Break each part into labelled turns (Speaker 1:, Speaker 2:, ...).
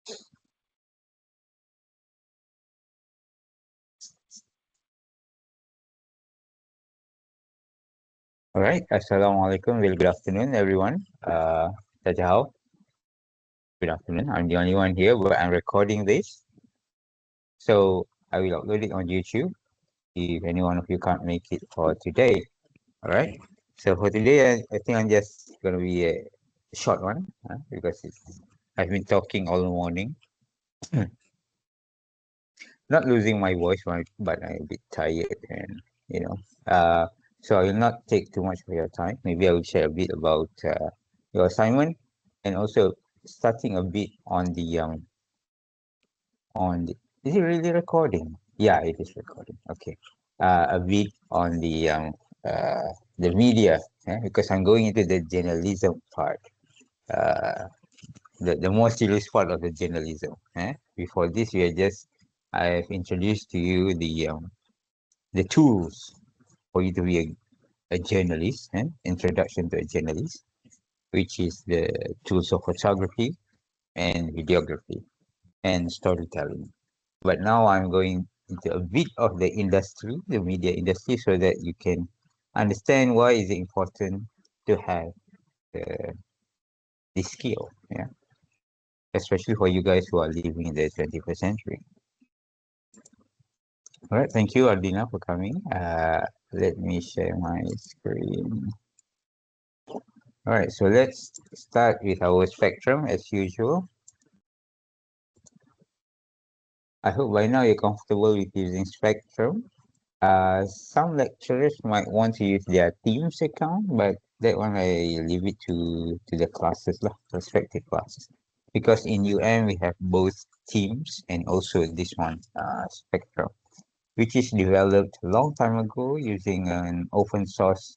Speaker 1: All right. Assalamualaikum. Well, good afternoon, everyone. Tajahau. Good afternoon. I'm the only one here, but I'm recording this. So I will upload it on YouTube if any one of you can't make it for today. All right. So for today, I think I'm just going to be a short one because I've been talking all morning. Not losing my voice, but I'm a bit tired and, you know. Uh, so I will not take too much of your time. Maybe I will share a bit about your assignment and also starting a bit on the is it really recording? Yeah, it is recording. Okay. A bit on uh the media, because I'm going into the journalism part. Uh the more serious part of the journalism. Before this we are just I've introduced to you the tools for you to be a journalist, introduction to a journalist, which is the tools of photography and videography and storytelling. But now I'm going into a bit of the industry, the media industry, so that you can understand why is it important to have uh, this skill, especially for you guys who are living in the 21st century. All right, thank you, Ardina, for coming. Let me share my screen. All right, so let's start with our spectrum as usual. I hope by now you're comfortable with using spectrum. Some lecturers might want to use their Teams account, but that one I leave it to the classes lah, respective classes. Because in UM we have both Teams and also this one, Spectrum, which is developed a long time ago using an open source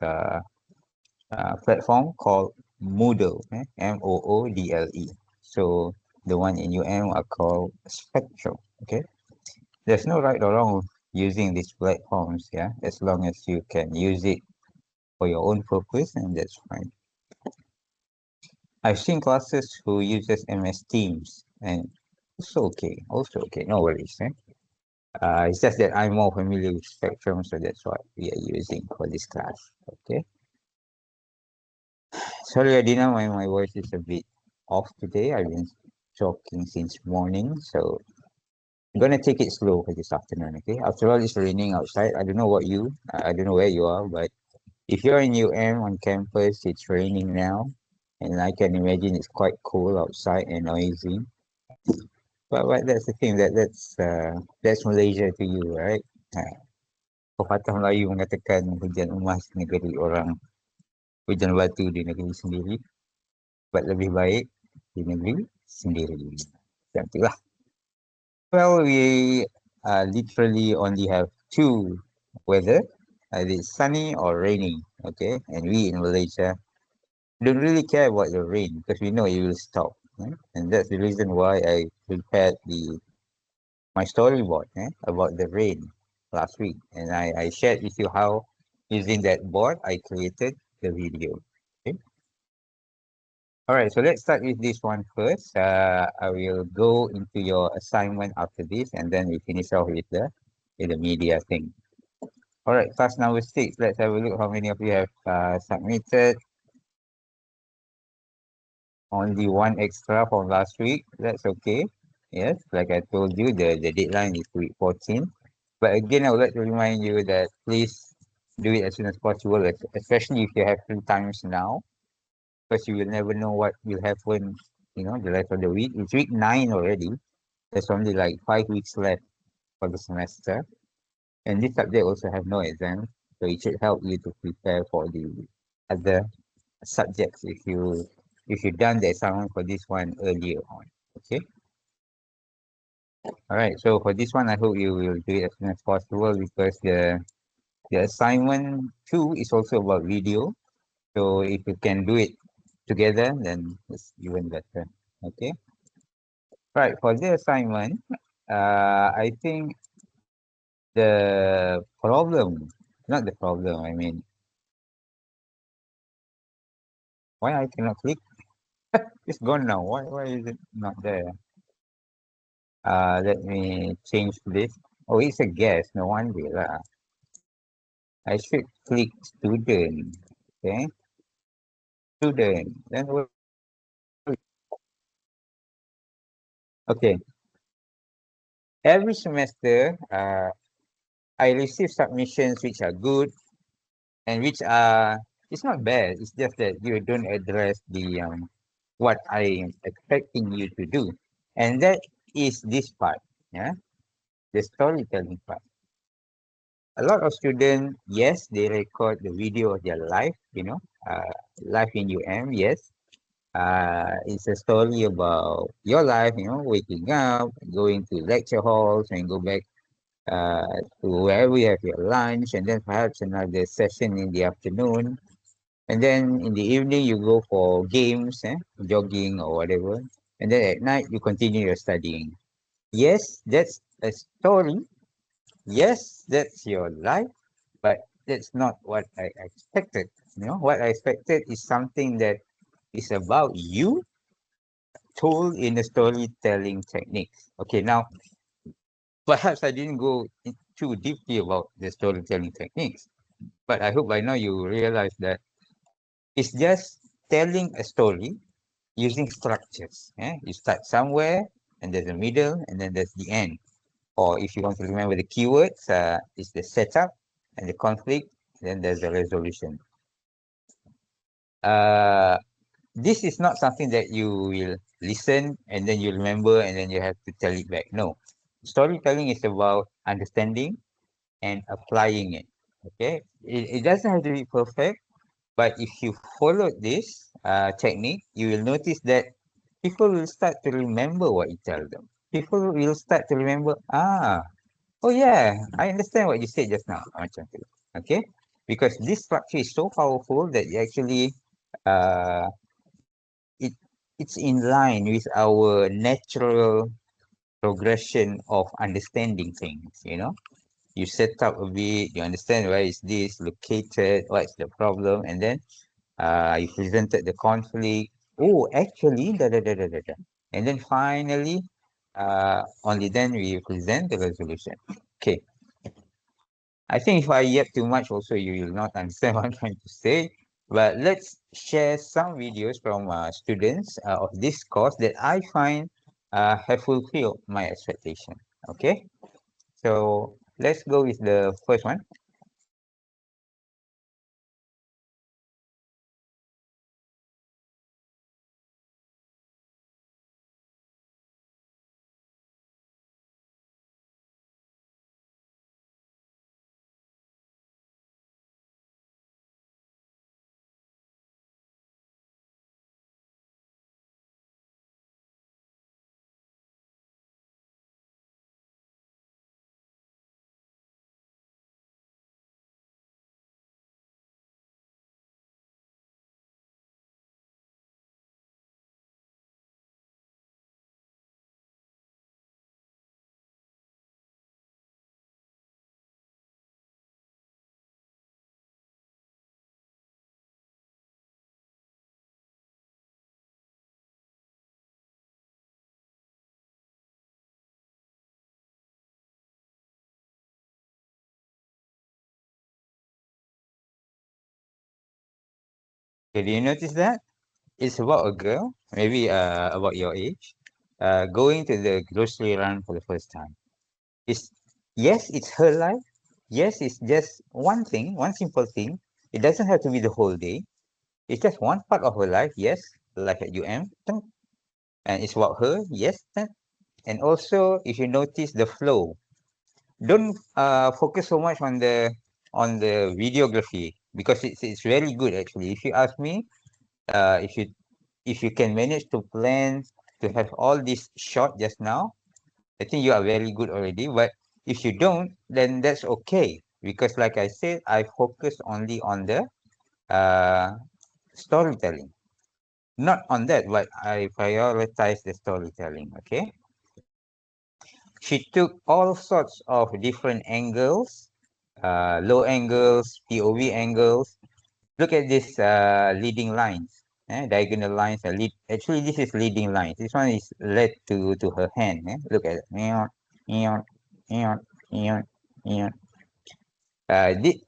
Speaker 1: platform called Moodle, Moodle. So the one in UM are called Spectrum. Okay, there's no right or wrong using these platforms, as long as you can use it for your own purpose, and that's fine. I've seen classes who uses MS Teams, and also okay, no worries. It's just that I'm more familiar with Spectrum, so that's what we are using for this class. Okay. Sorry, Adina, my voice is a bit off today. I've been talking since morning, so I'm gonna take it slow for this afternoon. Okay. After all, it's raining outside. I don't know what I don't know where you are, but if you're in UM on campus, it's raining now, and I can imagine it's quite cold outside and noisy. But that's the thing that's Malaysia to you, right? Uh, Pepatah Melayu mengatakan hujan emas di negeri orang, hujan batu di negeri sendiri, but lebih baik di negeri sendiri. Macam itulah. Well, we literally only have two weather, either it's sunny or rainy. Okay, and we in Malaysia don't really care about the rain because we know it will stop. And that's the reason why I prepared my storyboard about the rain last week. And I shared with you how using that board I created the video. Okay. All right, so let's start with this one first. I will go into your assignment after this, and then we finish off with the media thing. All right, class number 6. Let's have a look how many of you have submitted. Only one extra from last week. That's okay. Yes, like I told you, the deadline is week 14. But again, I would like to remind you that please do it as soon as possible, especially if you have free times now, because you will never know what will happen, the rest of the week. It's week 9 already. There's only like 5 weeks left for the semester. And this subject also have no exam, so it should help you to prepare for the other subjects if you've done the assignment for this one earlier on. Okay. All right. So for this one, I hope you will do it as soon as possible because the assignment 2 is also about video. So if you can do it together, then it's even better. Okay. Right. For the assignment, I think the problem, not the problem. I mean, why I cannot click? It's gone now. Why is it not there? Let me change this. Oh, it's a guess. No wonder lah. I should click student. Okay, student. Then what? Okay. Every semester, I receive submissions which are good and which are. It's not bad. It's just that you don't address the what I am expecting you to do, and that is this part. Yeah, the storytelling part. A lot of students, yes, they record the video of their life, life in yes. It's a story about your life, waking up, going to lecture halls and go back to wherever you have your lunch, and then perhaps another session in the afternoon. And then in the evening, you go for games, jogging or whatever. And then at night, you continue your studying. Yes, that's a story. Yes, that's your life, but that's not what I expected. What I expected is something that is about you told in the storytelling techniques. Okay, now perhaps I didn't go too deeply about the storytelling techniques, but I hope by now you realize that it's just telling a story using structures. You start somewhere, and there's a middle, and then there's the end. Or if you want to remember the keywords, it's the setup and the conflict, then there's the resolution. Uh, this is not something that you will listen and then you remember and then you have to tell it back. No, storytelling is about understanding and applying it. Okay, it doesn't have to be perfect, but if you follow this technique, you will notice that people will start to remember what you tell them. People will start to remember, oh yeah, I understand what you said just now. Macam tu. Okay, because this structure is so powerful that you actually uh, it it's in line with our natural progression of understanding things. You set up a bit, you understand where is this located, what's the problem, and then you presented the conflict. Oh, actually, da da da da da da. And then finally, only then we present the resolution. Okay. I think if I yap too much, also you will not understand what I'm trying to say. But let's share some videos from students of this course that I find have fulfilled my expectation. Okay, so let's go with the first one. Okay, do you notice that? It's about a girl, maybe about your age, going to the grocery run for the first time. It's yes, it's her life. Yes, it's just one thing, one simple thing. It doesn't have to be the whole day. It's just one part of her life. Yes, like at UM, and it's about her. Yes, and also if you notice the flow, don't focus so much on the videography because it's very good actually. If you ask me, if you can manage to plan to have all this shot just now, I think you are very good already. But if you don't, then that's okay. Because like I said, I focus only on the uh, storytelling. Not on that, but I prioritize the storytelling. Okay. She took all sorts of different angles, low angles, POV angles. Look at this leading lines. Diagonal lines are lead. Actually, this is leading lines. This one is led to her hand. Look at it. Eon, eon, eon, eon, eon.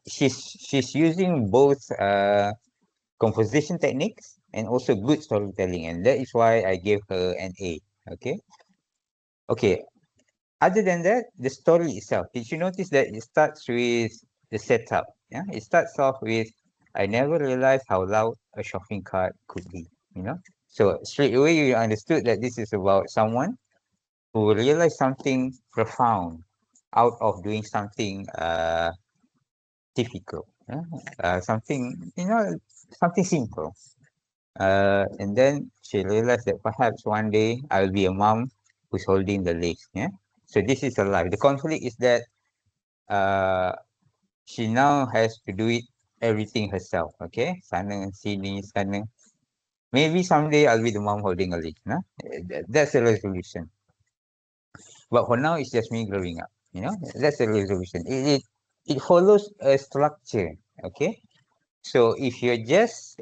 Speaker 1: She's using both composition techniques and also good storytelling, and that is why I gave her an A. Okay. Okay. Other than that, the story itself. Did you notice that it starts with the setup? Yeah, it starts off with, "I never realized how loud a shopping cart could be." You know, so straight away you understood that this is about someone who realized something profound out of doing something difficult. Yeah? Something, something simple. And then she realized that perhaps one day I'll be a mom who's holding the lace. Yeah. So this is her life. The conflict is that uh, she now has to do it everything herself. Okay. Sana, sini, sana. Maybe someday I'll be the mom holding a lace. No? That's the resolution. But for now, it's just me growing up. That's the resolution. It follows a structure. Okay. So if you're just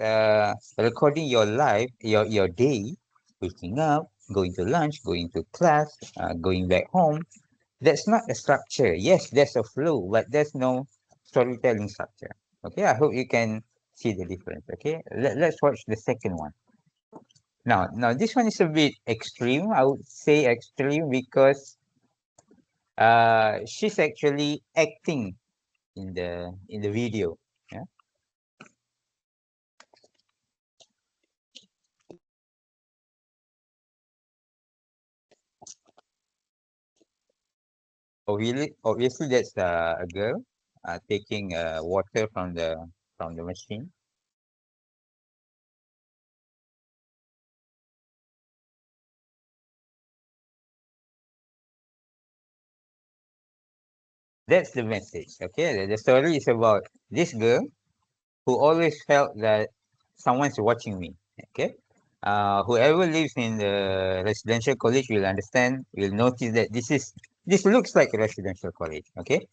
Speaker 1: recording your life, your day, waking up, going to lunch, going to class, going back home, that's not a structure. Yes, there's a flow, but there's no storytelling structure. Okay, I hope you can see the difference. Okay, let's watch the second one. Now this one is a bit extreme. I would say extreme because she's actually acting in the video. Yeah. Obviously, that's a girl taking water from the machine. That's the message. Okay, the story is about this girl who always felt that someone's watching me. Okay, whoever lives in the residential college will understand. Will notice that this looks like a residential college. Okay,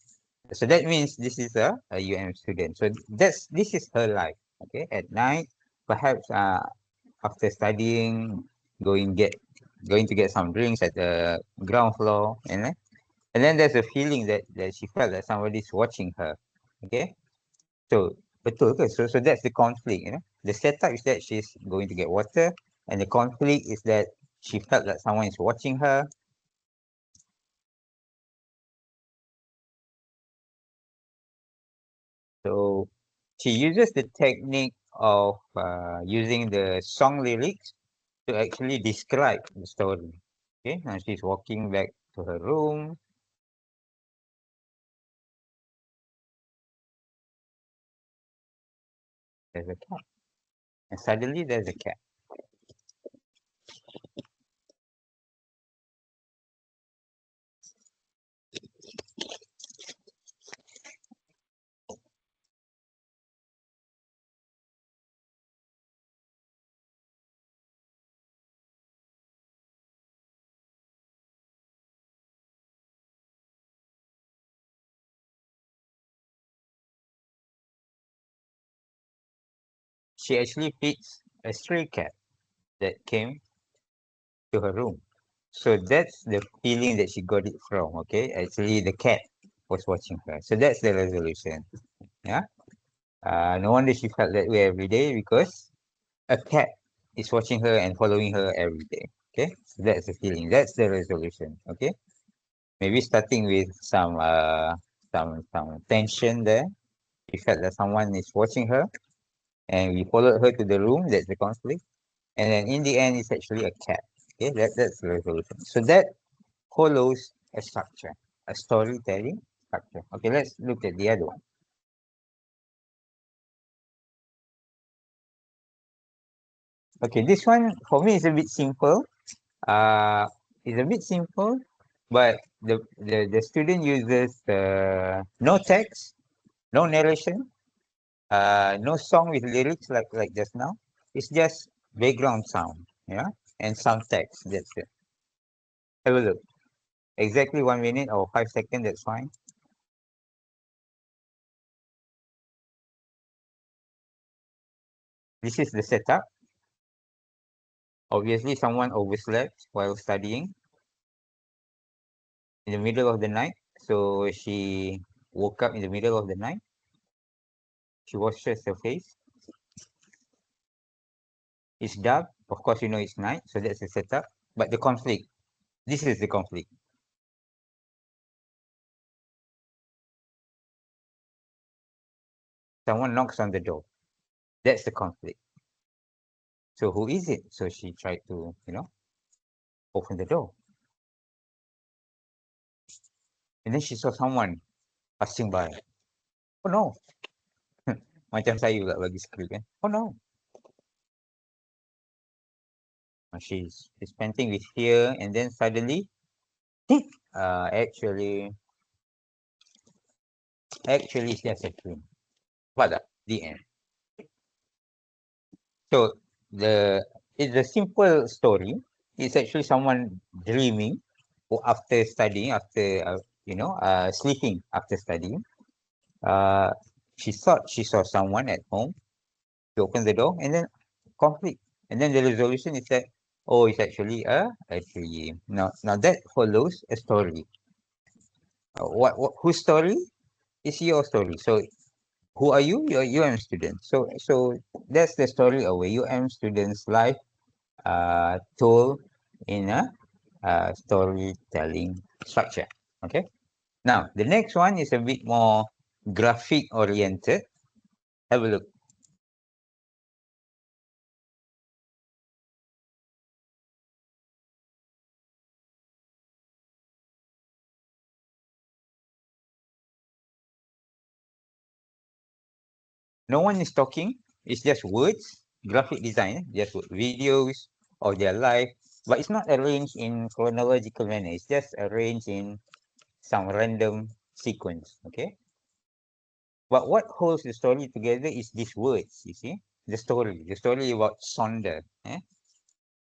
Speaker 1: so that means this is a UM student. So this is her life. Okay, at night, perhaps after studying, going get going to get some drinks at the ground floor, and then there's a feeling that she felt that somebody's watching her. Okay, so betul ke? So that's the conflict. The setup is that she's going to get water, and the conflict is that she felt that someone is watching her. So she uses the technique of using the song lyrics to actually describe the story. Okay, now she's walking back to her room. There's a cat, and suddenly there's a cat. She actually feeds a stray cat that came to her room. So that's the feeling that she got it from. Okay, actually the cat was watching her. So that's the resolution. Yeah. No wonder she felt that way every day because a cat is watching her and following her every day. Okay, so that's the feeling. That's the resolution. Okay, maybe starting with some tension there. She felt that someone is watching her, and we followed her to the room. That's the conflict, and then in the end, it's actually a cat. Okay, that's the resolution. So that follows a structure, a storytelling structure. Okay, let's look at the other one. Okay, this one for me is a bit simple. Uh, it's a bit simple, but the student uses no text, no narration, no song with lyrics like just now. It's just background sound, yeah, and some text. That's it. Have a look. Exactly 1 minute or 5 seconds. That's fine. This is the setup. Obviously, someone overslept while studying in the middle of the night. So she woke up in the middle of the night. She washes her face. It's dark. Of course, you know it's night. So that's the setup. But the conflict, this is the conflict. Someone knocks on the door. That's the conflict. So who is it? So she tried to, open the door. And then she saw someone passing by. Oh no. Macam saya pula bagi skrip kan. Oh no. She's panting with fear, and then suddenly, actually, it's just a dream. What the end. So the it's a simple story. It's actually someone dreaming after studying, after sleeping after studying. Uh, she thought she saw someone at home. She opened the door, and then conflict. And then the resolution is that, oh, it's actually a dream. Now that follows a story. What whose story is your story? So who are you? You're UM student. So that's the story of a UM student's life, told in a storytelling structure. Okay. Now the next one is a bit more graphic oriented. Have a look. No one is talking. It's just words, graphic design, just videos of their life, but it's not arranged in chronological manner. It's just arranged in some random sequence. Okay. But what holds the story together is these words. You see, the story about Sonder.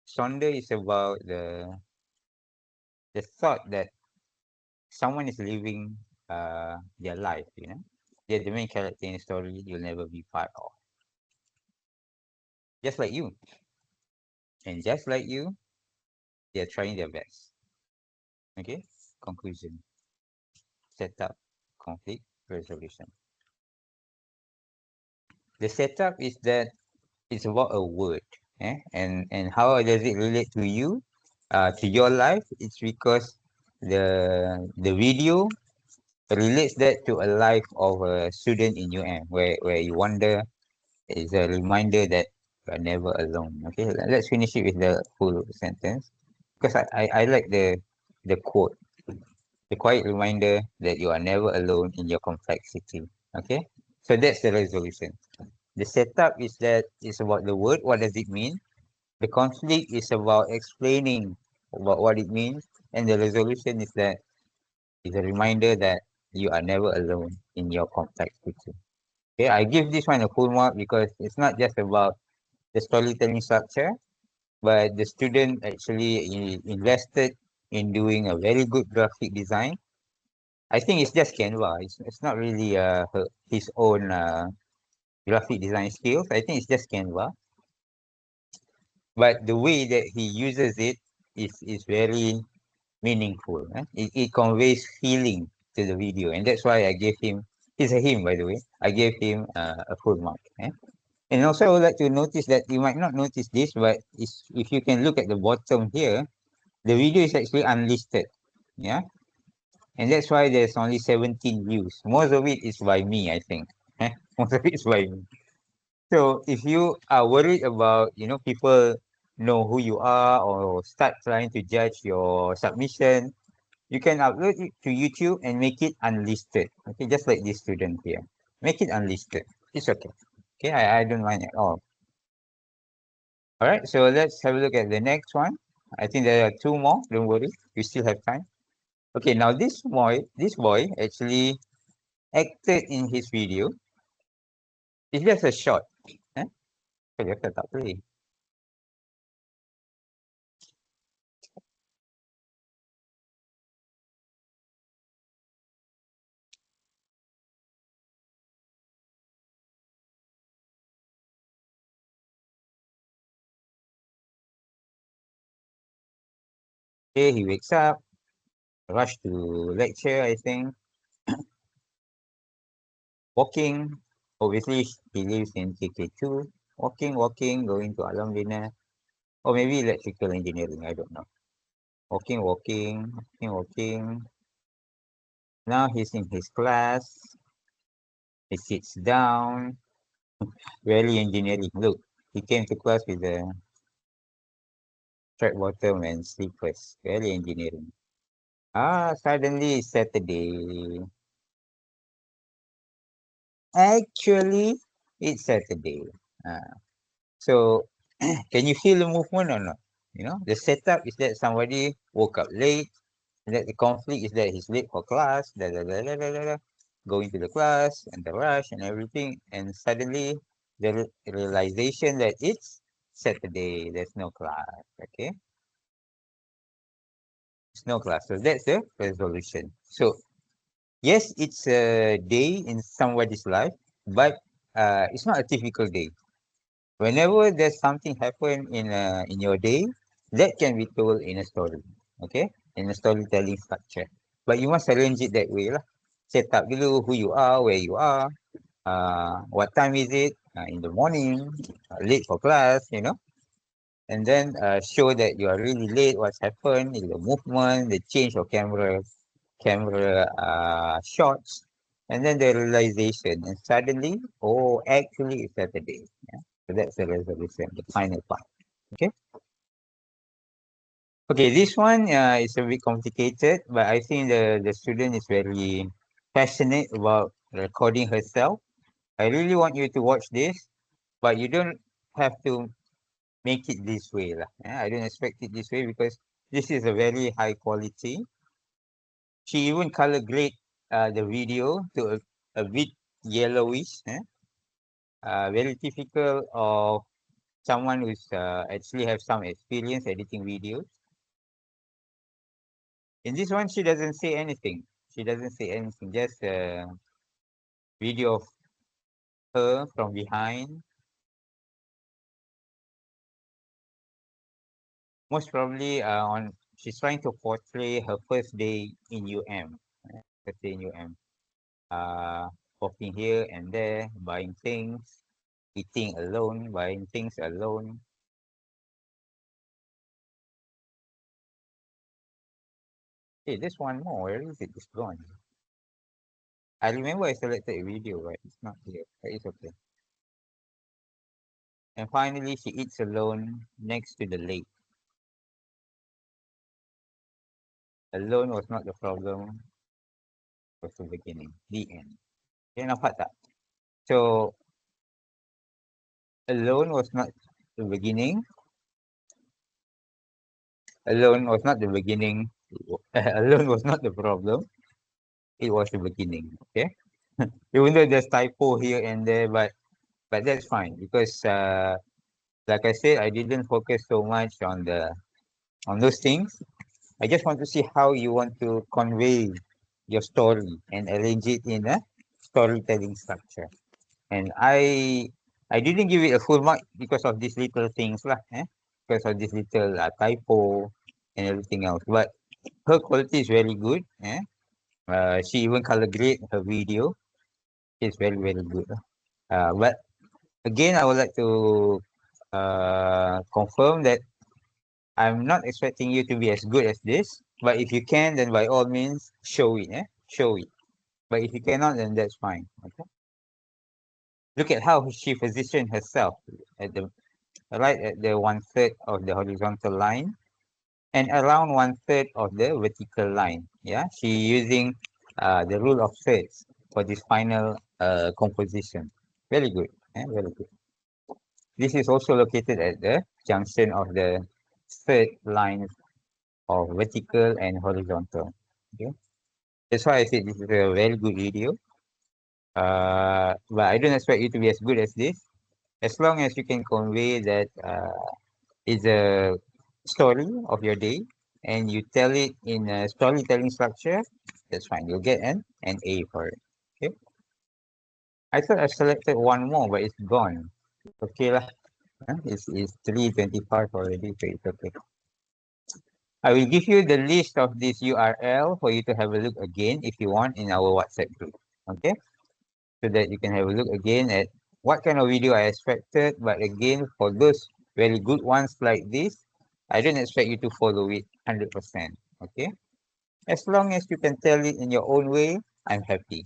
Speaker 1: Sonder is about the thought that someone is living their life. They're the main character in the story. You'll never be part of, just like you, and just like you, they're trying their best. Okay. Conclusion. Setup. Conflict resolution. The setup is that it's about a word. And how does it relate to you, to your life? It's because the video relates that to a life of a student in UM, where you wonder, is a reminder that you are never alone. Okay, let's finish it with the full sentence, because I like the quote. The quiet reminder that you are never alone in your complexity. Okay, so that's the resolution. The setup is that it's about the word. What does it mean? The conflict is about explaining about what it means, and the resolution is that it's a reminder that you are never alone in your complexity. Okay, I give this one a full mark because it's not just about the storytelling structure, but the student actually invested in doing a very good graphic design. I think it's just Canva. It's not really his own graphic design skills. I think it's just Canva. But the way that he uses it is very meaningful. It conveys feeling to the video, and that's why I gave him. He's a him, by the way. I gave him a full mark. And also, I would like to notice that you might not notice this, but if you can look at the bottom here, the video is actually unlisted. Yeah, and that's why there's only 17 views. Most of it is by me, I think. Most of it is by me. So if you are worried about, people know who you are or start trying to judge your submission, you can upload it to YouTube and make it unlisted. Okay, just like this student here. Make it unlisted. It's okay. Okay, I don't mind at all. All right, so let's have a look at the next one. I think there are two more. Don't worry, we still have time. Okay, now this boy actually acted in his video. It's just a short. Eh? Dia kata tak boleh. Okay, he wakes up, rush to lecture, I think, walking. Obviously, he lives in KK2. Walking, going to Alam Lina, or maybe electrical engineering, I don't know. Walking. Now he's in his class. He sits down. Very engineering. Look, he came to class with a track bottom and slippers. Very engineering. Suddenly it's Saturday. Actually, it's Saturday. Uh, so, can you feel the movement or not? You know, the setup is that somebody woke up late. That the conflict is that he's late for class. Going to the class and the rush and everything, and suddenly the realization that it's Saturday. There's no class. Okay, it's no class. So that's the resolution. So yes, it's a day in somebody's life, but it's not a typical day. Whenever there's something happen in your day, that can be told in a story, okay, in a storytelling structure. But you must arrange it that way lah. Set up dulu who you are, where you are, what time is it, in the morning, late for class, you know, and then show that you are really late. What's happened in the movement, the change of camera shots, and then the realization, and suddenly, oh, actually, it's Saturday. So that's the resolution, the final part. Okay. Okay, this one is a bit complicated, but I think the student is very passionate about recording herself. I really want you to watch this, but you don't have to make it this way lah. I don't expect it this way because this is a very high quality. She even color grade the video to a bit yellowish. Very typical of someone who's actually have some experience editing videos. In this one, she doesn't say anything. She doesn't say anything. Just a video of her from behind. Most probably on she's trying to portray her first day in UM. First day in UM. Walking here and there, buying things, eating alone, buying things alone. Hey, there's one more. Where is it? It's gone. I remember I selected a video, but it's not here. But it's okay. And finally, she eats alone next to the lake. Alone was not the problem, it was the beginning, the end. You nampak tak? So, alone was not the beginning. Alone was not the beginning. Alone was not the problem. It was the beginning. Okay. Even though there's typo here and there, but that's fine because like I said, I didn't focus so much on those things. I just want to see how you want to convey your story and arrange it in a storytelling structure. And I didn't give it a full mark because of these little things lah, because of this little typo and everything else. But her quality is very good. She even color grade her video. It's very good. But again, I would like to confirm that I'm not expecting you to be as good as this. But if you can, then by all means, show it. Show it. But if you cannot, then that's fine. Okay. Look at how she positioned herself at the right at the 1/3 of the horizontal line and around 1/3 of the vertical line. Yeah, she using the rule of thirds for this final composition. Very good. Very good. This is also located at the junction of the third line of vertical and horizontal. Okay, that's why I said this is a very good video. But I don't expect you to be as good as this. As long as you can convey that it's a story of your day and you tell it in a storytelling structure, that's fine. You'll get an A for it. Okay. I thought I selected one more, but it's gone. Okay lah. It's 3:25 already, so it's okay. I will give you the list of this URL for you to have a look again if you want in our WhatsApp group. Okay, so that you can have a look again at what kind of video I expected. But again, for those very good ones like this, I don't expect you to follow it 100%. Okay, as long as you can tell it in your own way, I'm happy.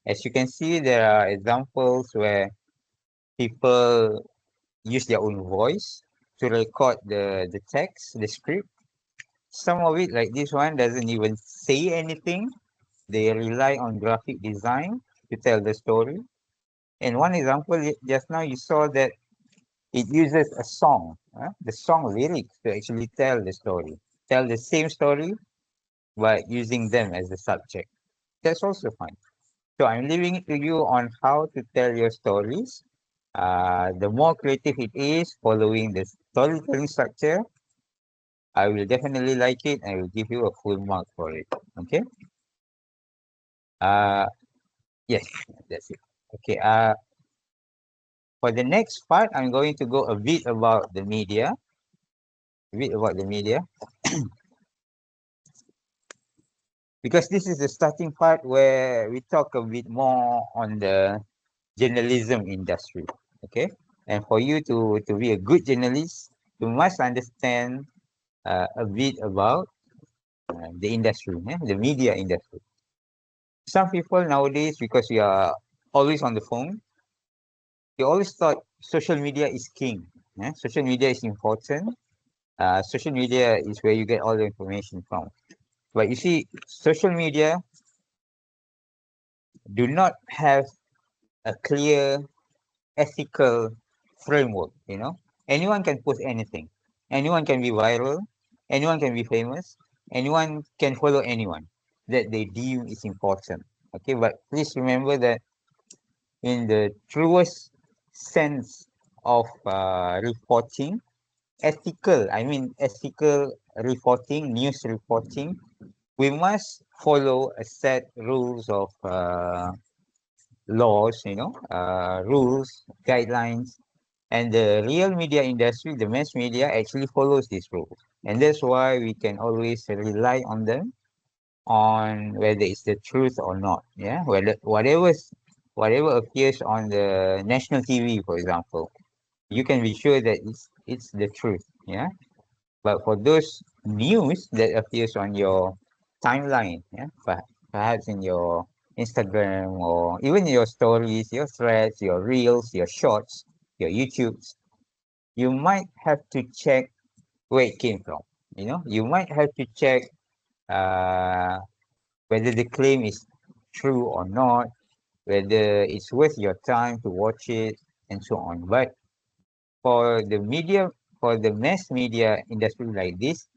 Speaker 1: As you can see, there are examples where people use their own voice to record the text, the script. Some of it, like this one, doesn't even say anything. They rely on graphic design to tell the story. And one example, just now you saw that it uses a song, the song lyrics to actually tell the story, tell the same story, but using them as the subject. That's also fine. So I'm leaving it to you on how to tell your stories. The more creative it is, following the storytelling structure, I will definitely like it. I will give you a full mark for it. Okay. Uh, yes, that's it. Okay. For the next part, I'm going to go a bit about the media. A bit about the media, because this is the starting part where we talk a bit more on the journalism industry. Okay. And for you to be a good journalist, you must understand a bit about the industry, the media industry. Some people nowadays, because we are always on the phone, they always thought social media is king. Social media is important. Social media is where you get all the information from. But you see, social media do not have a clear ethical framework. Anyone can post anything. Anyone can be viral. Anyone can be famous. Anyone can follow anyone that they deem is important. Okay, but please remember that in the truest sense of reporting, ethical reporting, news reporting, we must follow a set rules of laws, rules, guidelines, and the real media industry, the mass media, actually follows these rules. And that's why we can always rely on them on whether it's the truth or not. Yeah, whether whatever appears on the national TV, for example, you can be sure that it's the truth. Yeah, but for those news that appears on your timeline, yeah, perhaps in your Instagram or even your stories, your threads, your reels, your shorts, your YouTubes, you might have to check where it came from. You might have to check uh, whether the claim is true or not, whether it's worth your time to watch it, and so on. But for the media, for the mass media industry like this,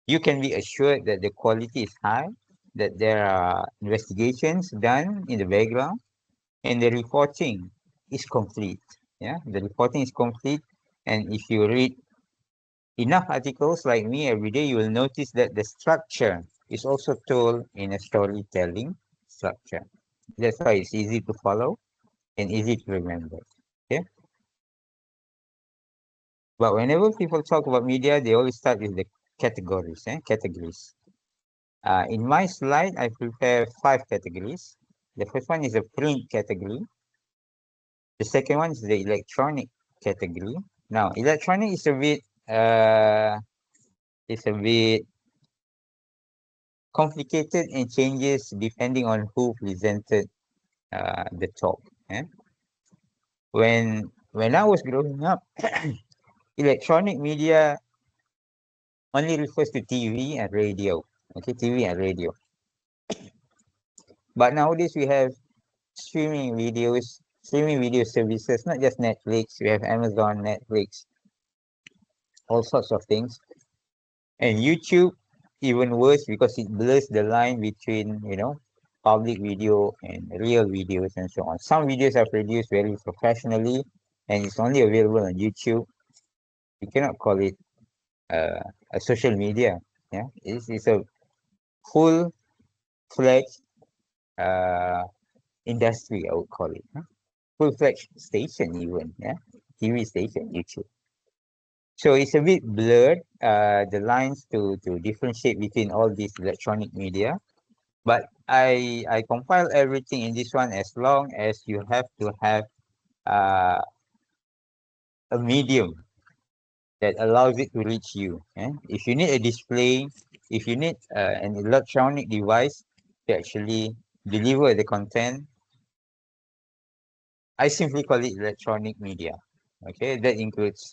Speaker 1: you can be assured that the quality is high, that there are investigations done in the background, and the reporting is complete. Yeah, the reporting is complete. And if you read enough articles like me every day, you will notice that the structure is also told in a storytelling structure. That's why it's easy to follow and easy to remember. Okay. But whenever people talk about media, they always start with the categories. Categories. In my slide, I prepare 5 categories. The first one is a print category. The second one is the electronic category. Now, electronic is a bit complicated and changes depending on who presented the talk. Eh? When I was growing up, electronic media only refers to TV and radio. Okay, TV and radio. But nowadays we have streaming video services, not just Netflix. We have Amazon, Netflix, all sorts of things. And YouTube, even worse because it blurs the line between, public video and real videos and so on. Some videos are produced very professionally and it's only available on YouTube. You cannot call it uh, a social media. Yeah, it's a full-fledged uh, industry, I would call it. Full-fledged station even. Yeah, TV station, YouTube. So it's a bit blurred, the lines to differentiate between all these electronic media. But I compile everything in this one as long as you have to have uh, a medium that allows it to reach you. If you need a display, if you need an electronic device to actually deliver the content, I simply call it electronic media. Okay, that includes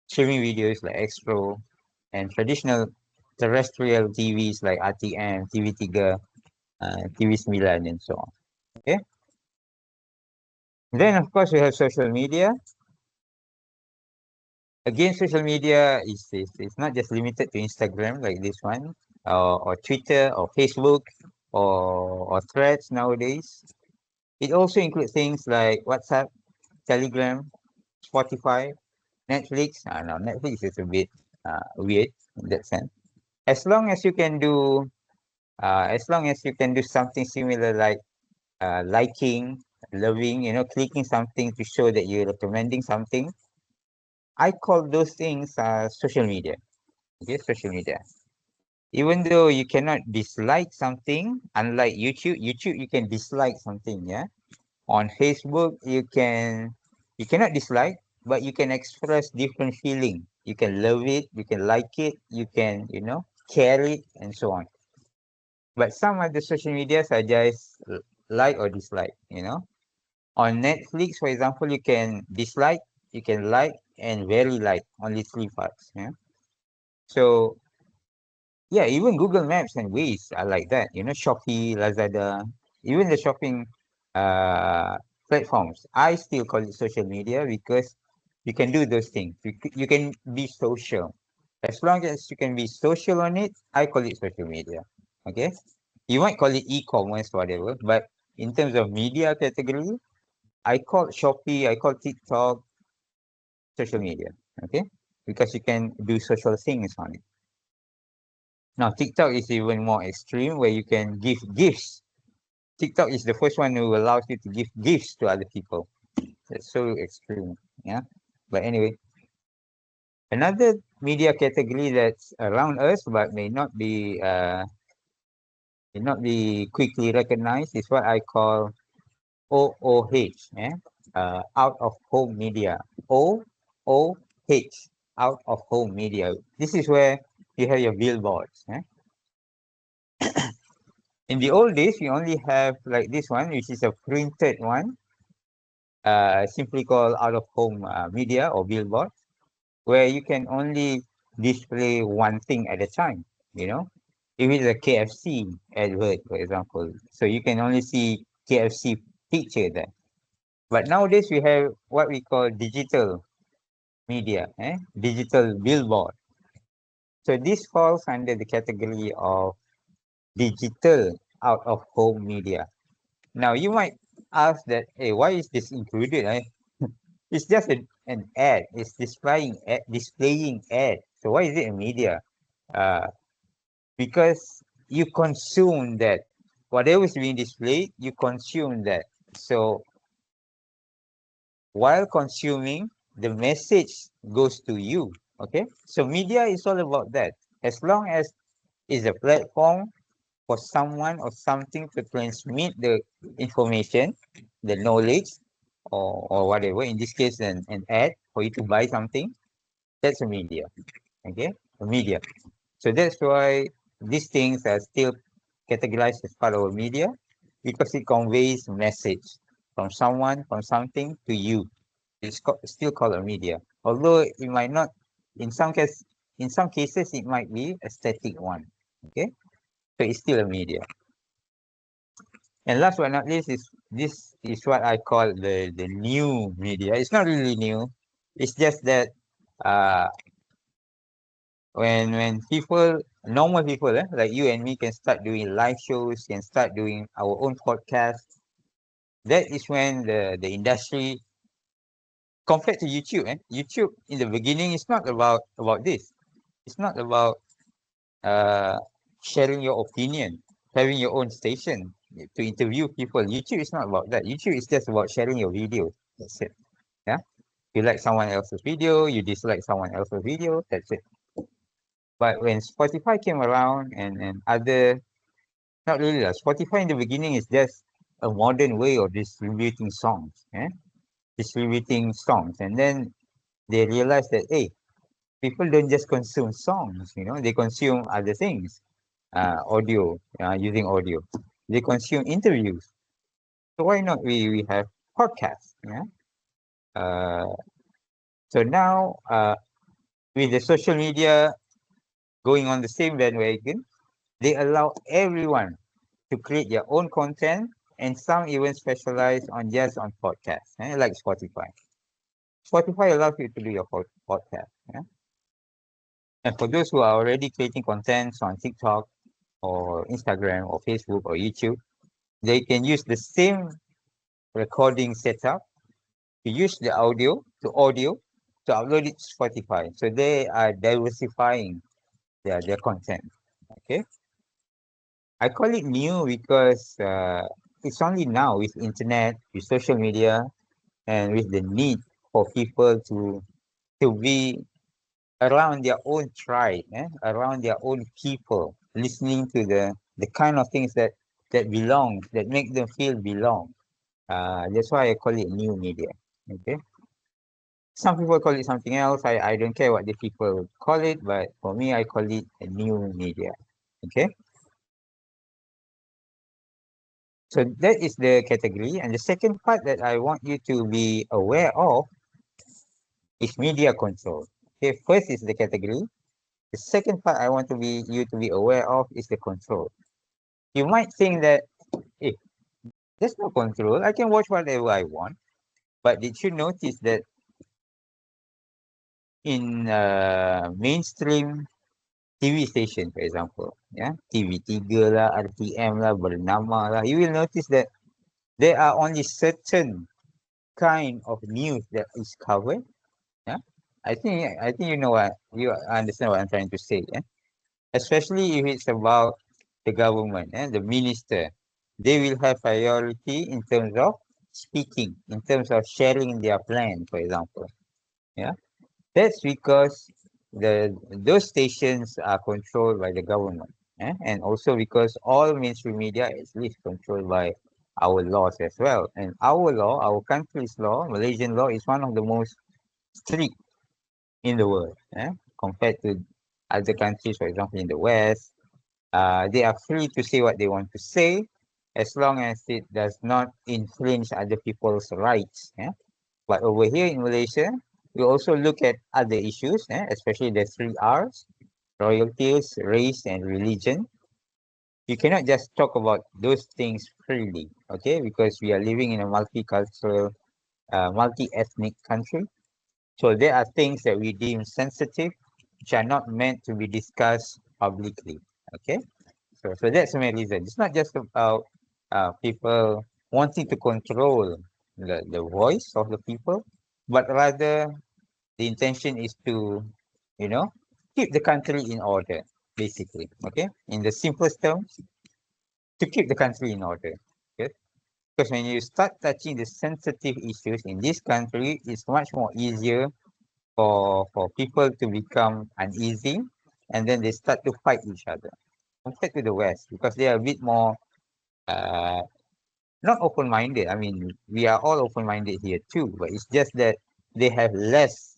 Speaker 1: streaming videos like Xpro and traditional terrestrial TVs like ATM, TV3, TV9, and so on. Okay. Then of course we have social media. Again, social media is not just limited to Instagram like this one, or Twitter or Facebook or Threads nowadays. It also includes things like WhatsApp, Telegram, Spotify, Netflix. No, Netflix is a bit weird in that sense. As long as you can do, as long as you can do something similar like liking, loving, clicking something to show that you're recommending something, I call those things social media. Okay, social media. Even though you cannot dislike something, unlike YouTube you can dislike something. Yeah, on Facebook you cannot dislike, but you can express different feeling. You can love it, you can like it, you can care it, and so on. But some of the social medias are just like or dislike. On Netflix, for example, you can dislike, you can like, and very like, only three parts. Yeah. So yeah, even Google Maps and Waze are like that. Shopee, Lazada, even the shopping uh, platforms. I still call it social media because you can do those things. You can be social. As long as you can be social on it, I call it social media. Okay. You might call it e-commerce, whatever, but in terms of media category, I call Shopee, I call TikTok social media. Okay. Because you can do social things on it. Now, TikTok is even more extreme where you can give gifts. TikTok is the first one who allows you to give gifts to other people. That's so extreme. Yeah. But anyway, another media category that's around us but may not be quickly recognized is what I call OOH, out of home media. OOH, out of home media. This is where you have your billboards. In the old days, we only have like this one, which is a printed one, simply called out of home media or billboard, where you can only display one thing at a time. You know, if it's a KFC advert, for example, so you can only see KFC picture there. But nowadays we have what we call digital media, digital billboard. So this falls under the category of digital out of home media. Now you might ask that, hey, why is this included? It's just an ad. It's displaying ad. So why is it a media? Uh, because you consume that. Whatever is being displayed, you consume that. So while consuming, the message goes to you. Okay. So media is all about that. As long as it's a platform for someone or something to transmit the information, the knowledge, or whatever. In this case, an ad for you to buy something. That's a media. Okay, a media. So that's why these things are still categorized as part of a media because it conveys message from someone, from something to you. It's still called a media. Although it might not, in some cases, it might be a static one. Okay, so it's still a media. And last but not least is this is what I call the new media. It's not really new. It's just that uh when people normal people like you and me can start doing live shows, can start doing our own podcast, that is when the industry compared to YouTube, YouTube in the beginning is not about this. It's not about uh sharing your opinion, having your own station to interview people. YouTube is not about that. YouTube is just about sharing your video. That's it. Yeah. You like someone else's video, you dislike someone else's video, that's it. But when Spotify came around and other, not really, Spotify in the beginning is just a modern way of distributing songs, distributing songs. And then they realized that, hey, people don't just consume songs, they consume other things, audio, using audio. They consume interviews. So why not we have podcasts? Yeah. So now, with the social media going on the same bandwagon, they allow everyone to create their own content, and some even specialize on just on podcasts, like Spotify. Spotify allows you to do your podcast. Yeah? And for those who are already creating contents on TikTok or Instagram or Facebook or YouTube, they can use the same recording setup to use the audio to upload it to Spotify. So they are diversifying their content. Okay. I call it new because it's only now with internet, with social media, and with the need for people to be around their own tribe, around their own people, listening to the kind of things that belong, that make them feel belong. That's why I call it new media. Okay. Some people call it something else. I don't care what the people call it, but for me, I call it a new media. Okay. So that is the category. And the second part that I want you to be aware of is media control. Okay, first is the category. The second part I want you to be aware of is the control. You might think that, hey, there's no control. I can watch whatever I want. But did you notice that in mainstream TV station, for example, TV3 lah, RTM lah, Bernama lah, you will notice that there are only certain kind of news that is covered. Yeah, I think you know what you understand what I'm trying to say. Yeah, especially if it's about the government and the minister, they will have priority in terms of speaking, in terms of sharing their plan, for example. Yeah, that's because those stations are controlled by the government, and also because all mainstream media is at least controlled by our laws as well. And our law, our country's law, Malaysian law, is one of the most strict in the world, compared to other countries, for example, in the West. They are free to say what they want to say as long as it does not infringe other people's rights. But over here in Malaysia, we also look at other issues, especially the three R's: royalties, race, and religion. You cannot just talk about those things freely, okay? Because we are living in a multicultural, multi-ethnic country. So there are things that we deem sensitive, which are not meant to be discussed publicly, okay? So that's the main reason. It's not just about people wanting to control the voice of the people, but rather the intention is to, you know, keep the country in order, basically. Okay, in the simplest terms, to keep the country in order. Okay, because when you start touching the sensitive issues in this country, it's much more easier for people to become uneasy, and then they start to fight each other compared to the West, because they are a bit more uh, not open-minded. I mean, we are all open-minded here too, but it's just that they have less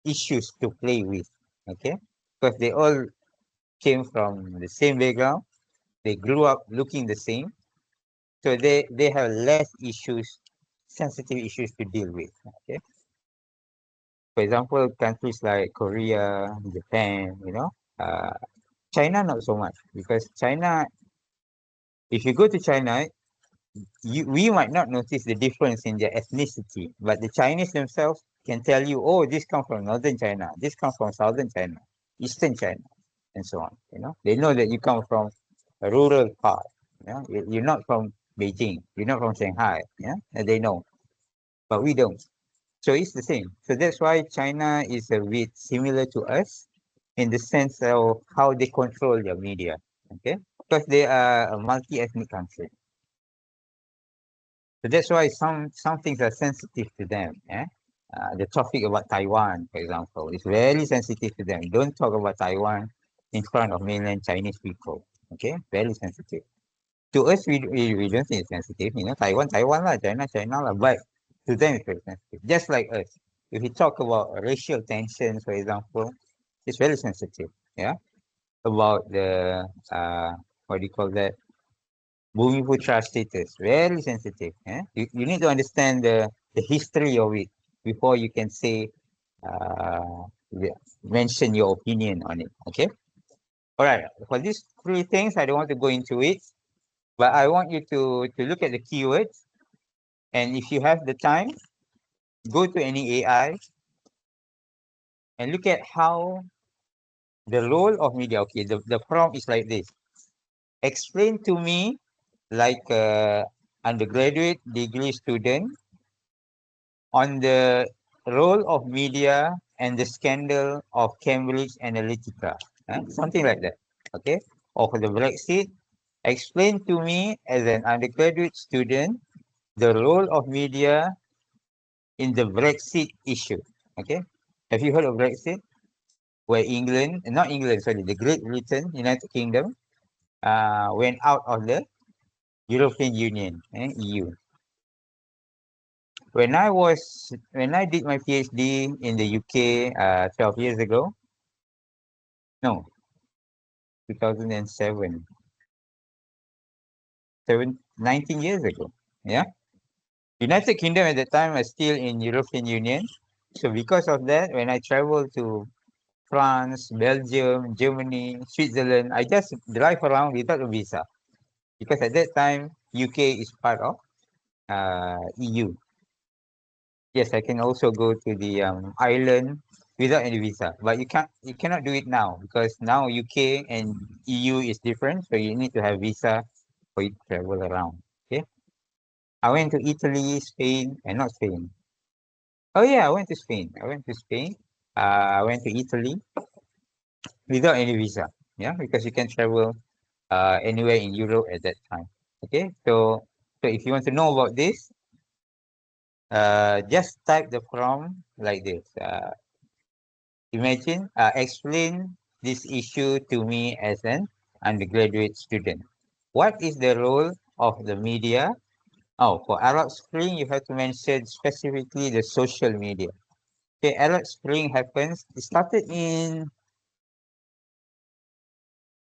Speaker 1: issues to play with. Okay, because they all came from the same background, they grew up looking the same, so they have less issues, sensitive issues to deal with. Okay, for example, countries like Korea, Japan, China not so much, because China, if you go to China, we might not notice the difference in their ethnicity, but the Chinese themselves can tell you, oh, this comes from northern China, this comes from southern China, eastern China, and so on. They know that you come from a rural part. You're not from Beijing, you're not from Shanghai. Yeah, and they know, but we don't. So it's the same. So that's why China is a bit similar to us in the sense of how they control their media. Okay, because they are a multi-ethnic country. So that's why some things are sensitive to them. the topic about Taiwan, for example, is very sensitive to them. Don't talk about Taiwan in front of mainland Chinese people. Okay, very sensitive. To us, we don't think it's sensitive. You know, Taiwan, Taiwan lah, China, China lah. But to them, it's very sensitive. Just like us. If we talk about racial tensions, for example, it's very sensitive. Yeah, about the what do you call that? Bumiputra status, very sensitive. Yeah? You need to understand the history of it before you can say, uh, mention your opinion on it. Okay. All right. For these three things, I don't want to go into it, but I want you to look at the keywords. And if you have the time, go to any AI and look at how the role of media. Okay, the prompt is like this. Explain to me, like undergraduate degree student, on the role of media and the scandal of Cambridge Analytica, something like that. Okay, or for the Brexit, explain to me as an undergraduate student the role of media in the Brexit issue. Okay, have you heard of Brexit? Where England, not England, sorry, the Great Britain, United Kingdom, went out of the European Union, EU. When I did my PhD in the UK 12 years ago, no, 2007, 19 years ago. Yeah. United Kingdom at the time was still in European Union. So because of that, when I traveled to France, Belgium, Germany, Switzerland, I just drive around without a visa. Because at that time, UK is part of EU. Yes, I can also go to the island without any visa, but you cannot do it now because now UK and EU is different, so you need to have visa for you to travel around. Okay, I went to Italy, Spain, and not Spain. Oh yeah, I went to Spain. I went to Spain. I went to Italy without any visa. Yeah, because you can travel anywhere in Europe at that time. Okay, so if you want to know about this, just type the prompt like this. Imagine, explain this issue to me as an undergraduate student. What is the role of the media? Oh, for Arab Spring, you have to mention specifically the social media. Okay, Arab Spring happens, it started in,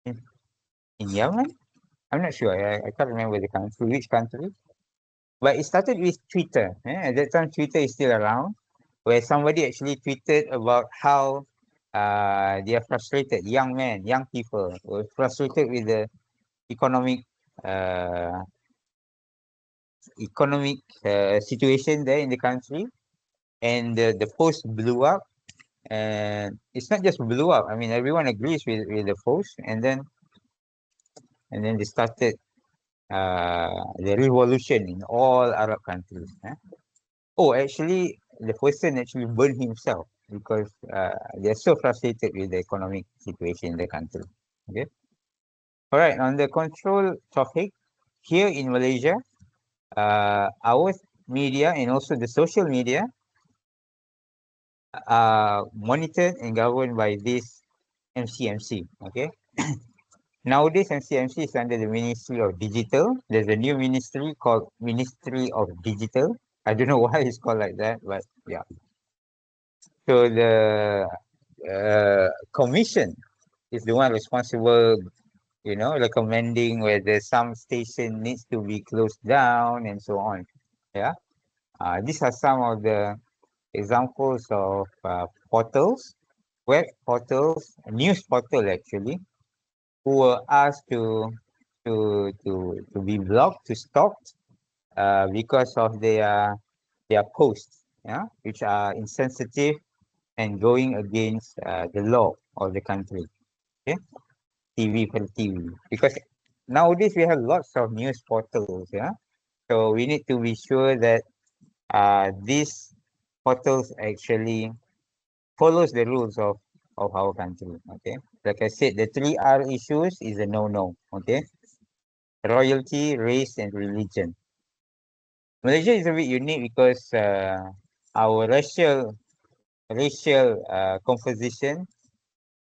Speaker 1: in Yemen. I'm not sure. I can't remember the country, which country. But it started with Twitter. At that time, Twitter is still around, where somebody actually tweeted about how they are frustrated, young men, young people were frustrated with the economic uh, economic situation there in the country, and the post blew up. And it's not just blew up. I mean, everyone agrees with the post, and then they started the revolution in all Arab countries. Oh, actually, the person actually burned himself because they're so frustrated with the economic situation in the country. Okay. All right. On the control topic, here in Malaysia, our media and also the social media are monitored and governed by this MCMC. Okay. Nowadays, MCMC is under the Ministry of Digital. There's a new ministry called Ministry of Digital. I don't know why it's called like that, but yeah. So the commission is the one responsible, recommending whether some station needs to be closed down and so on. Yeah. These are some of the examples of portals, web portals, news portal actually, who were asked to be blocked, to stopped, because of their posts, yeah, which are insensitive and going against the law of the country. Okay, TV for TV, because nowadays we have lots of news portals, yeah. So we need to be sure that these portals actually follows the rules of our country. Okay, like I said, the 3R issues is a no-no. Okay, royalty, race, and religion. Malaysia is a bit unique because our racial composition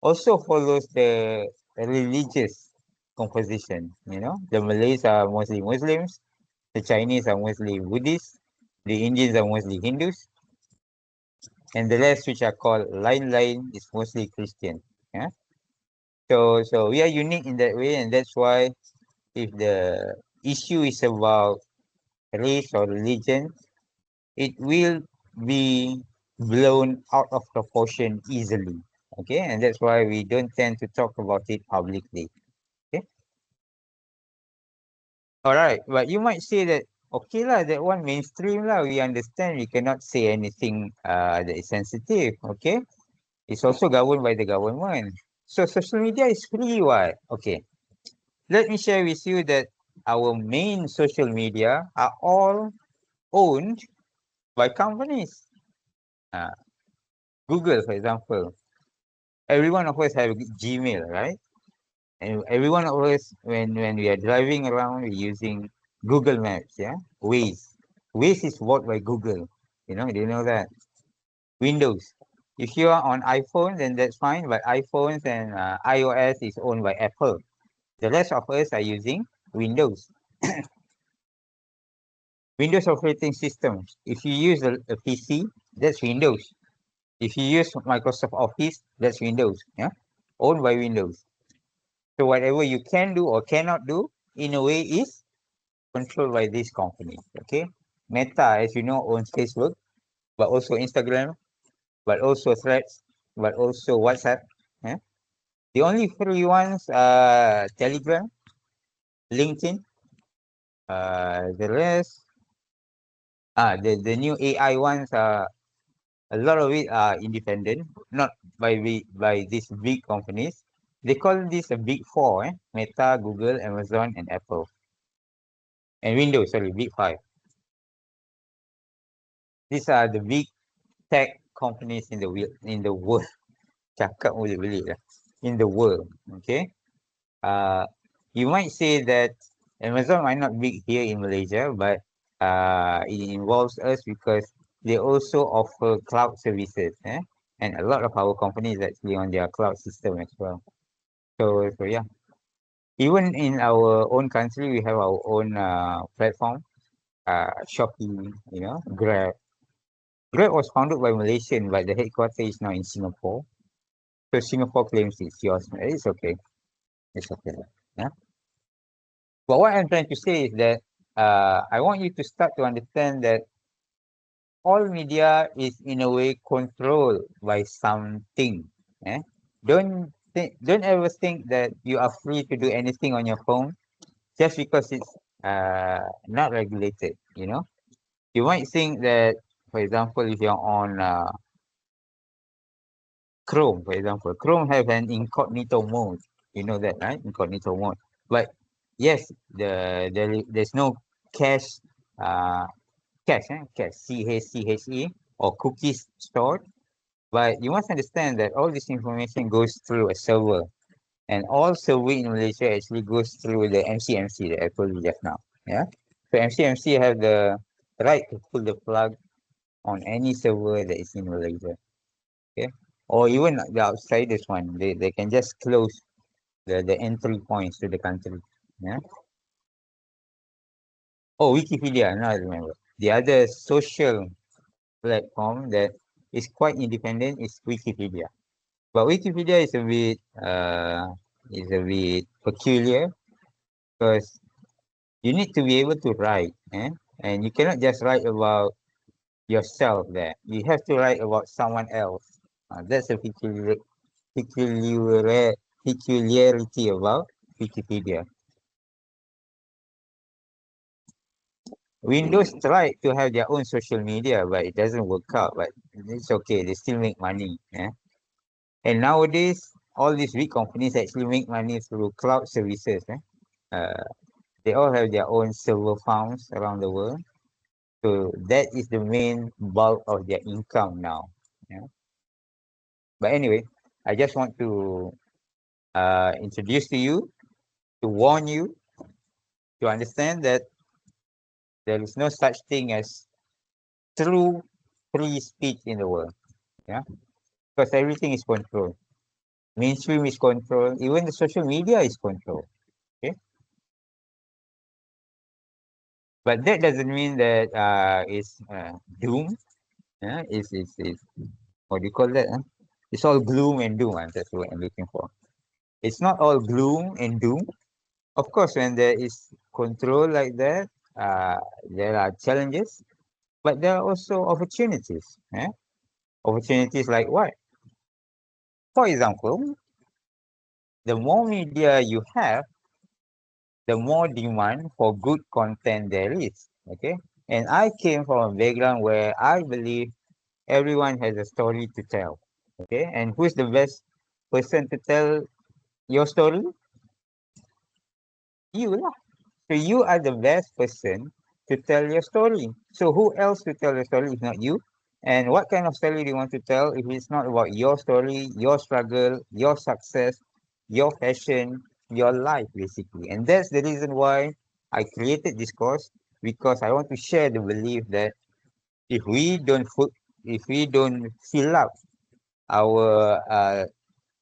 Speaker 1: also follows the religious composition. You know, the Malays are mostly Muslims, the Chinese are mostly Buddhists, the Indians are mostly Hindus, and the rest, which are called line, is mostly Christian. Yeah. So we are unique in that way, and that's why if the issue is about race or religion, it will be blown out of proportion easily. Okay, and that's why we don't tend to talk about it publicly. Okay, all right, but you might say that okay lah, that one mainstream lah. We understand. We cannot say anything that is sensitive. Okay, it's also governed by the government. So social media is free, what? Okay, let me share with you that our main social media are all owned by companies. Uh, Google, for example, every one of us have Gmail, right? And every one of us, when we are driving around, we're using Google Maps, yeah? Waze. Waze is bought by Google. You know, do you know that? Windows. If you are on iPhone, then that's fine, but iPhones and iOS is owned by Apple. The rest of us are using Windows. Windows operating systems. If you use a PC, that's Windows. If you use Microsoft Office, that's Windows. Yeah, owned by Windows. So whatever you can do or cannot do, in a way, is controlled by this company. Okay, Meta, as you know, owns Facebook, but also Instagram, but also Threads, but also WhatsApp. Yeah? The only free ones are Telegram, LinkedIn. The rest, the new AI ones are a lot of it are independent, not by these big companies. They call this a big four, Meta, Google, Amazon, and Apple. And Windows, sorry, big five. These are the big tech companies in the world. Cakap boleh beli lah. In the world, okay? You might say that Amazon might not be here in Malaysia, but it involves us because they also offer cloud services, and a lot of our companies actually on their cloud system as well. So yeah, even in our own country, we have our own platform, Shopee, Grab. Grab was founded by Malaysian, but the headquarters is now in Singapore. So Singapore claims it's yours. It's okay. It's okay. Yeah. But what I'm trying to say is that I want you to start to understand that all media is in a way controlled by something. Eh? Don't ever think that you are free to do anything on your phone just because it's not regulated. You might think that, for example, if you're on Chrome, for example, Chrome have an incognito mode. You know that, right? Incognito mode. But yes, there's no cache, uh, cache, CHE, or cookies stored. But you must understand that all this information goes through a server, and all server in Malaysia actually goes through the MCMC that I told you just now. Yeah. So MCMC have the right to pull the plug on any server that is in Malaysia. Okay. Or even the outsiders one, they can just close the entry points to the country. Yeah. Oh, Wikipedia. Now I remember. The other social platform that is quite independent is Wikipedia. But Wikipedia is a bit peculiar because you need to be able to write, and you cannot just write about yourself there. You have to write about someone else. That's a peculiarity about Wikipedia. Windows tried to have their own social media, but it doesn't work out. But it's okay; they still make money. And nowadays, all these big companies actually make money through cloud services. Uh, they all have their own server farms around the world. So that is the main bulk of their income now. Yeah. But anyway, I just want to introduce to you, to warn you, to understand that there is no such thing as true free speech in the world. Yeah, because everything is controlled. Mainstream is controlled. Even the social media is controlled. Okay, but that doesn't mean that it's doom. Yeah, it's what do you call that? It's all gloom and doom. That's what I'm looking for. It's not all gloom and doom. Of course, when there is control like that, uh, there are challenges, but there are also opportunities. Opportunities like what? For example, the more media you have, the more demand for good content there is. Okay. And I came from a background where I believe everyone has a story to tell. Okay. And who's the best person to tell your story? You lah. So you are the best person to tell your story. So who else to tell your story if not you? And what kind of story do you want to tell if it's not about your story, your struggle, your success, your passion, your life, basically? And that's the reason why I created this course, because I want to share the belief that if we don't put, if we don't fill up our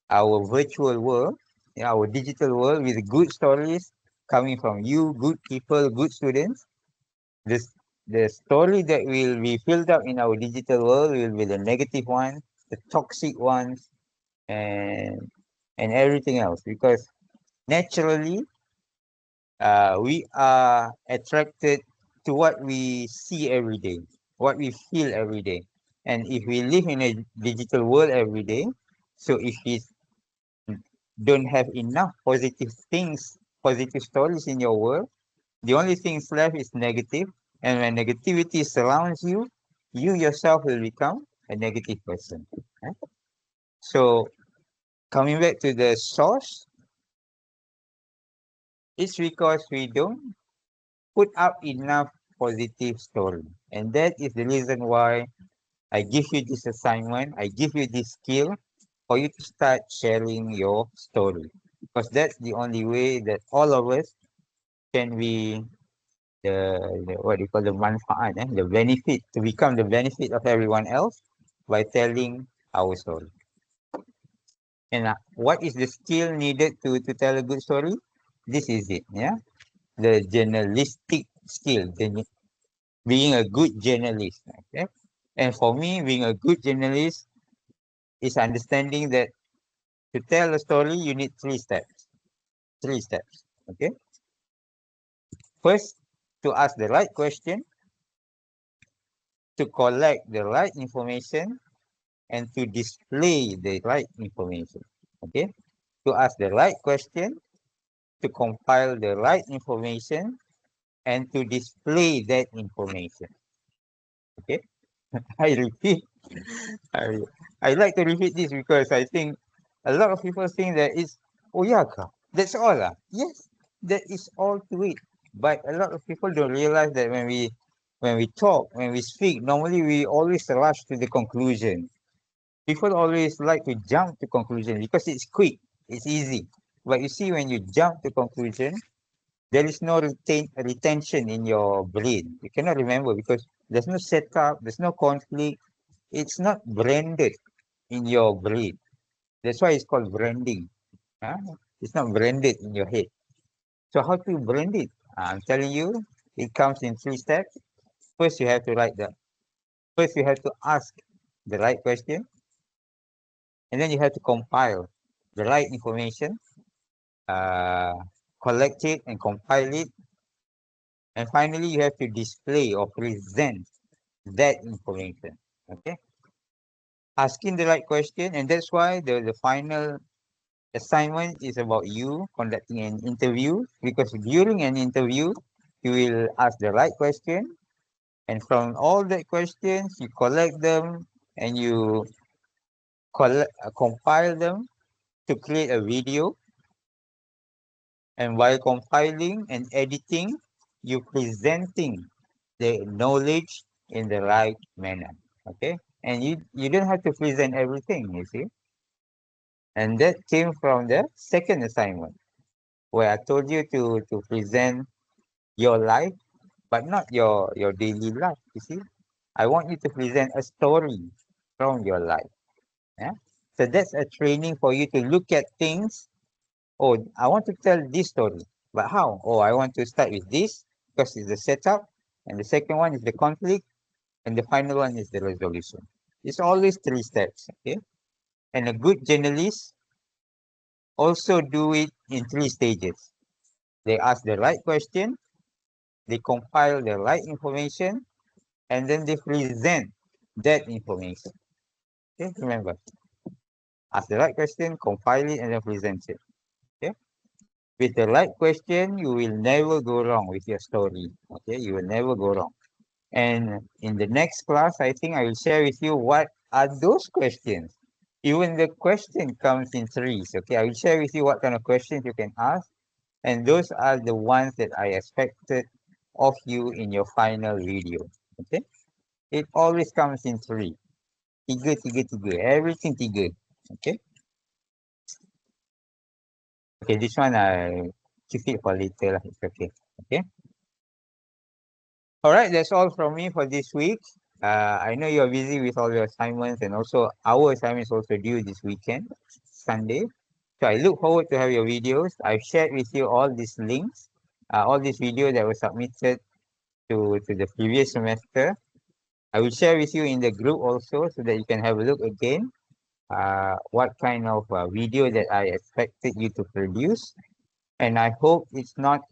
Speaker 1: our virtual world, our digital world with good stories coming from you, good people, good students, this the story that will be filled up in our digital world will be the negative one, the toxic ones, and everything else. Because naturally, we are attracted to what we see every day, what we feel every day. And if we live in a digital world every day, so if we don't have enough positive things, positive stories in your world, the only things left is negative. And when negativity surrounds you, you yourself will become a negative person. Right? So coming back to the source, it's because we don't put up enough positive story. And that is the reason why I give you this assignment, I give you this skill for you to start sharing your story. Because that's the only way that all of us can be the what do you call the manfaat, the benefit, to become the benefit of everyone else by telling our story. And what is the skill needed to tell a good story? This is it, yeah. The journalistic skill, being a good journalist. Okay. And for me, being a good journalist is understanding that to tell a story, you need three steps. Three steps. Okay. First, to ask the right question, to collect the right information, and to display the right information. Okay. To ask the right question, to compile the right information, and to display that information. Okay. I repeat, I, I like to repeat this because I think a lot of people think that it's, oh yeah, that's all. Yes, that is all to it. But a lot of people don't realize that when we talk, when we speak, normally we always rush to the conclusion. People always like to jump to conclusion because it's quick, it's easy. But you see, when you jump to conclusion, there is no retention in your brain. You cannot remember because there's no setup, there's no conflict. It's not branded in your brain. That's why it's called branding. Huh? It's not branded in your head. So how to brand it? I'm telling you, it comes in three steps. First, you have to write the. First, you have to ask the right question, and then you have to compile the right information, uh, collect it and compile it, and finally, you have to display or present that information. Okay, asking the right question, and that's why the final assignment is about you conducting an interview, because during an interview, you will ask the right question, and from all the questions, you collect them and you compile them to create a video. And while compiling and editing, you presenting the knowledge in the right manner. Okay, and you don't have to present everything, you see. And that came from the second assignment, where I told you to present your life, but not your daily life. You see, I want you to present a story from your life. Yeah. So that's a training for you to look at things. Oh, I want to tell this story, but how? Oh, I want to start with this because it's the setup, and the second one is the conflict, and the final one is the resolution. It's always three steps. Okay. And a good journalist also do it in three stages. They ask the right question, they compile the right information, and then they present that information. Okay, remember, ask the right question, compile it, and then present it. Okay, with the right question, you will never go wrong with your story. Okay, you will never go wrong. And in the next class, I think I will share with you what are those questions. Even the question comes in threes. Okay, I will share with you what kind of questions you can ask, and those are the ones that I expected of you in your final video. Okay, it always comes in three. Tiga, tiga, tiga. Everything tiga. Okay. Okay, this one I keep it for later lah. It's okay. Okay. All right, that's all from me for this week. I know you're busy with all your assignments, and also our assignments also due this weekend, Sunday. So I look forward to have your videos. I've shared with you all these links, all these videos that were submitted to the previous semester. I will share with you in the group also so that you can have a look again. What kind of video that I expected you to produce, and I hope it's not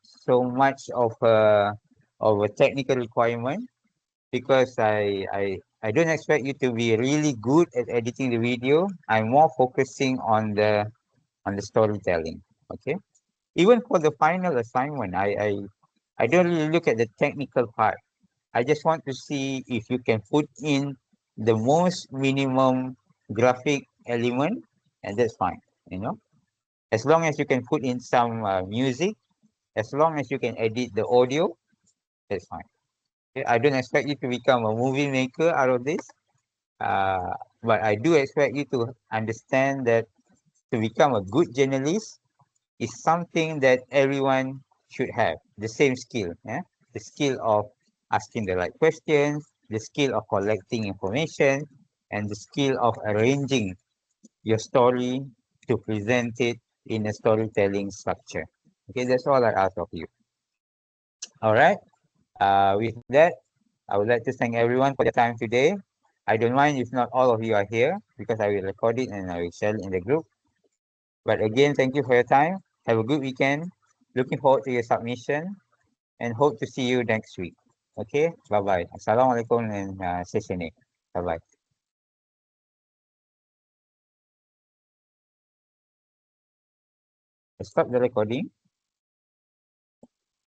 Speaker 1: so much of a technical requirement because I don't expect you to be really good at editing the video. I'm more focusing on the storytelling. Okay. Even for the final assignment, I don't really look at the technical part. I just want to see if you can put in the most minimum graphic element, and that's fine. You know, as long as you can put in some music, as long as you can edit the audio, that's fine. Okay? I don't expect you to become a movie maker out of this, but I do expect you to understand that to become a good journalist is something that everyone should have the same skill. Yeah? The skill of asking the right questions, the skill of collecting information, and the skill of arranging your story to present it in a storytelling structure. Okay, that's all I ask of you. All right. With that, I would like to thank everyone for their time today. I don't mind if not all of you are here because I will record it and I will share it in the group. But again, thank you for your time. Have a good weekend. Looking forward to your submission and hope to see you next week. Okay, bye bye. Assalamualaikum and session. Bye bye. Stop the recording.